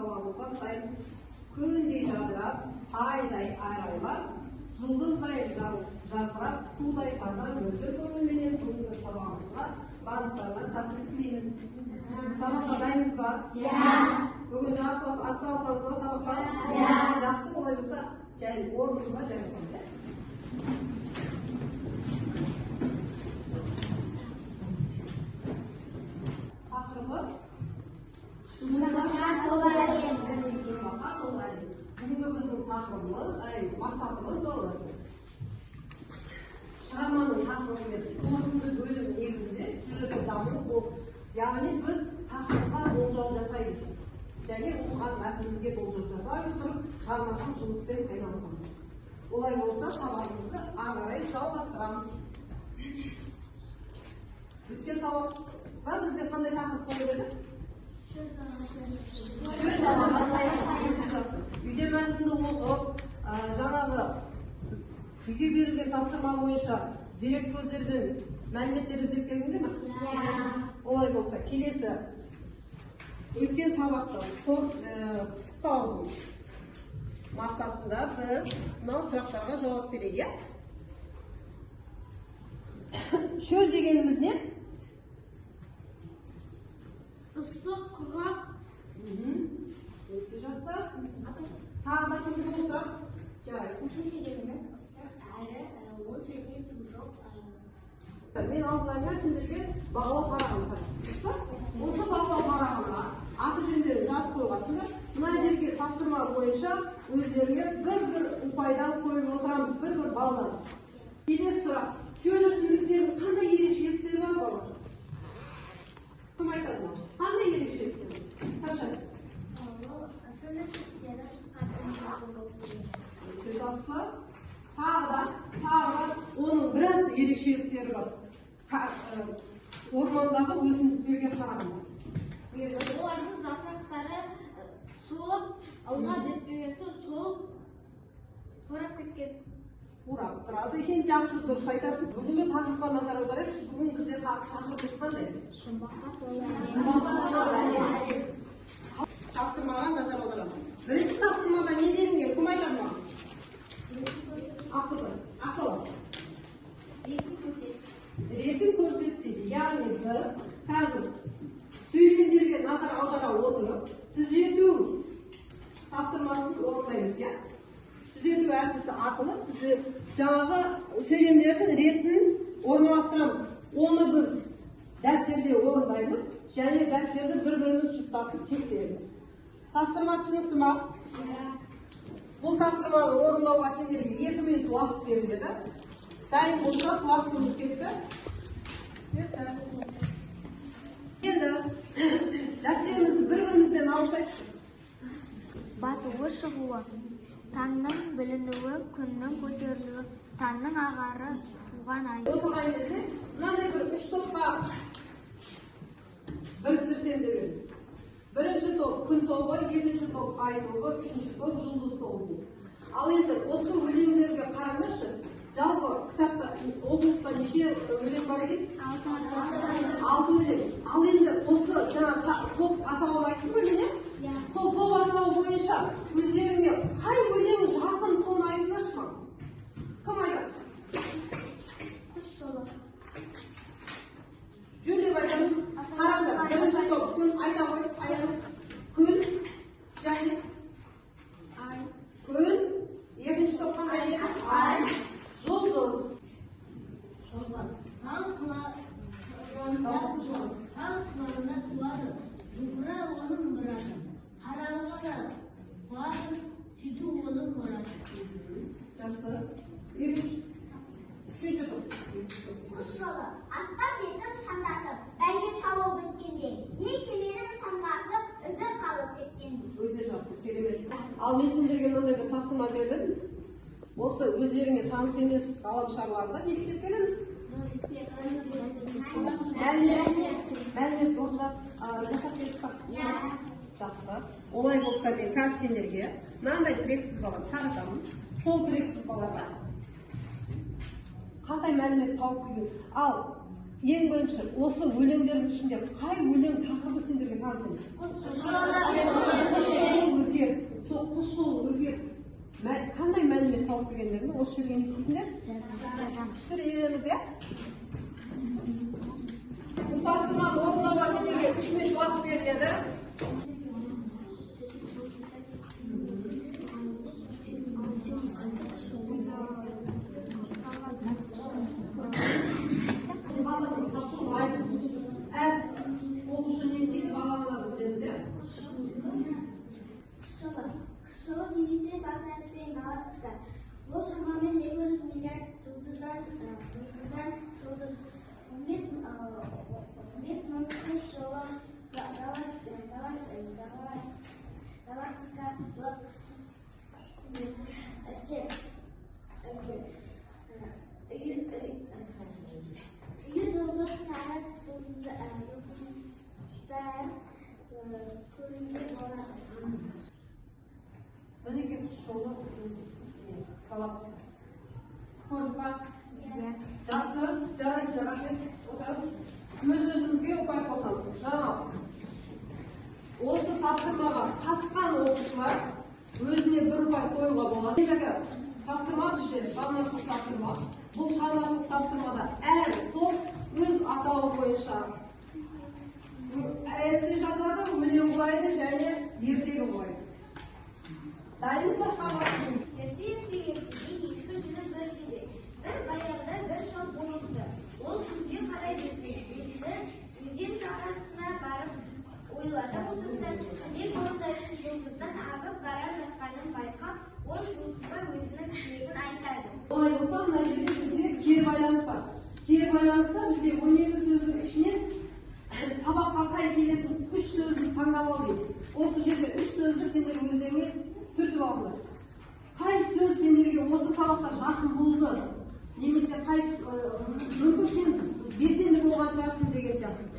сабағымызды бастаймыз. Күндей жадырап, айдай айрайлап, жұлдыздай жарқырап, судай таза мөлдір көңілменен бүгінгі сабағымызға барлықтарына сәттілік тілеймін. Сабаққа дайынбыз ба? Бүгін атсалысамыз ба сабаққа? Жақсы, олай болса, орнымызға жайғасамыз. Тақырыбы сымбатқа толы әлем. Бүгінгі біздің тақырыбымыз, мақсатымыз балалар. Шығарманың тақырыбы мен қорытынды бөлім негізінде сюжеттік даму бұл. Яғни біз тақырыпқа болжау жасаймыз. Және оқыған мәтінімізге болжау жасай отырып, шығармашылық жұмыспен айналысамыз. Олай болса, сабағымызды ары қарай жалғастырамыз. Өткен сабақта бізде қандай тақырып болу еді? Үйде мәтінді оқып, жаңағы үйге берілген тапсырма бойынша дерек көздерден мәліметтер іздеп келдіңдер ме? Олай болса, келесі өткен сабақты пысықтаудың мақсатында біз мынау сұрақтарға жауап берейік. Шөл дегеніміз не? Ыстық, құрғақ. Өте жақсы. Тағы да кімді болып тұрады? Жарайсың. Шөл дегеніміз ыстық әрі ол жерде су жоқ. Мен алдыларына сіздерге бағалау парағын қараймын. Осы бағалау парағына аты жөндерін жазып қойғансыңдар. Мына жерге тапсырма бойынша өздеріне бір ұпайдан қойып отырамыз, бір балдан. Келесі сұрақ. Шөл өсімдіктердің қандай ерекшеліктері бар балалар? Кім айтады ма? Қандай ерекшеліктері? Қашан? Шөл өсімдіктері жақсы. Тағы да оның біраз ерекшеліктері бар. Ормандағы өсімдіктерге қарағанда. Олардың жапырақтары солып, алға жетпеген соң солып, қурап кеткен. Қурап тұрады екен, жақсы дұрыс айтасың. Бүгінгі тақырыпқа назар аударайықшы. Бүгін бізде тақырыбымыз қандай? Жұмбаққа толы әлем. Тапсырмаға назар аударамыз. Бірінші тапсырмада не делінген? Кім айтады ма? Ақылы. Ретін көрсетеді. Яғни біз қазір сөйлемдерге назар аудара отырып, түзету тапсырмасын орындаймыз, я? Түзету әдісі арқылы жаңағы сөйлемдердің ретін орналастырамыз. Оны біз дәптерде орындаймыз, және дәптерді бір-біріміз жұптасып тексереміз. Тапсырма түсінікті ма? Бұл тапсырманы орындауға сендерге 2 минут уақыт беріледі. Дайын болса, уақытымыз кетті. Енді дәптерімізді бір-бірімізбен ауыстырайықшы. Батуы шығуы, таңның білінуі, күннің көтерілуі, таңның ағары, туған ай. Отырған кезде мынандай бір 3 топқа біріктірсем деп едім. Бірінші топ күн тобы, екінші топ ай тобы, үшінші топ жұлдыз тобы. Ал енді осы өлеңдерге қараңдаршы. Жалпы кітапта оқулықта неше өлең бар екен? 6 өлең. Ал енді осы жаңа топ атауын айттым ғой мен, сол топ атауы бойынша өздеріңе қай өлең жақын соны айтыңдаршы ма? Кім айтады? Құс жолы. Жөн деп айтамыз. Қараңдар, бірінші топ күн айта ғой, аяғыз. Күн, және Ай. күн, екінші топ қандай еді? Ай. Жұлдыз. Таң қыларында туады, жұпыра оның мұраты. Қараңғыда барын сүйту оның мұраты. Жақсы. Үшінші топ. Құс жолы, аспан бетін шаңдатып, бәйге шауып өткенде, не кеменің тамғасып, ізі қалып кеткенде. Өте жақсы, керемет. Ал мен сендерге мынандай бір тапсырма бердім. Осы өздеріңе таныс емес ғаламшарларда не істеп келеміз? Мәлімет орындап жасап беріп пе? Жақсы. Олай болса мен қазір сендерге мынандай тірексіз баланы таратамын. Сол тірексіз балаға қандай мәлімет тауып келген. Ал ең бірінші осы өлеңдердің ішінде қай өлең тақырыбы сендерге таныс емес? Құс жолы өркер. Сол құс жолы өркер қандай мәлімет тауып келгендерін осы жерге не істейсіңдер? Түсіреміз, иә? Бұл тапсырманы орындауға сендерге 3 минут уақыт беріледі. Әр оқушы не істейді, бағаланады білеміз, иә? Қышылы немесе бас әріппен галактика. Бұл шамамен 200 миллиард жұлдыздан 15 мың құс жолы галактикалық үйір жұлдыз тәрі жұлдыздар көрінген болады. Мінеке құс жолы галактикасы. Көрдік па? Жақсы, жарайсыздар, рахмет. Отырамыз. Өз-өзімізге ұпай қосамыз. Жаңа осы тапсырмаға қатысқан оқушылар өзіне бір ұпай қоюға болады. Ендігі тапсырма бізде шығармашылық тапсырма. Бұл шығармашылық тапсырмада әр топ өз атауы бойынша эссе жазады, өлең қойды және ертегі қойды. Дайынбыз ба шығармашылығымыз? Ертегі ешкі жүріп бір тезек. Бір баяғыда бір шоқ болыпты. Ол күзге қарай безді. Өзен жағасына барып ойланып отырды. Не болдайын жұлдыздан ағып бара жатқанын байқап, ол жұлдызға өзінің тілегін айтады. Олай болса, мына жерде бізде кері байланыс бар. Кері байланыста бізде 12 сөздің ішінен сабаққа сай келетін 3 сөзді таңдап ал дейді. Осы жерде 3 сөзді сендер өздеріңе түртіп алыңдар. Қай сөз сендерге осы сабақта жақын болды, немесе қай мүмкін сен белсенді болған шығарсың деген сияқты.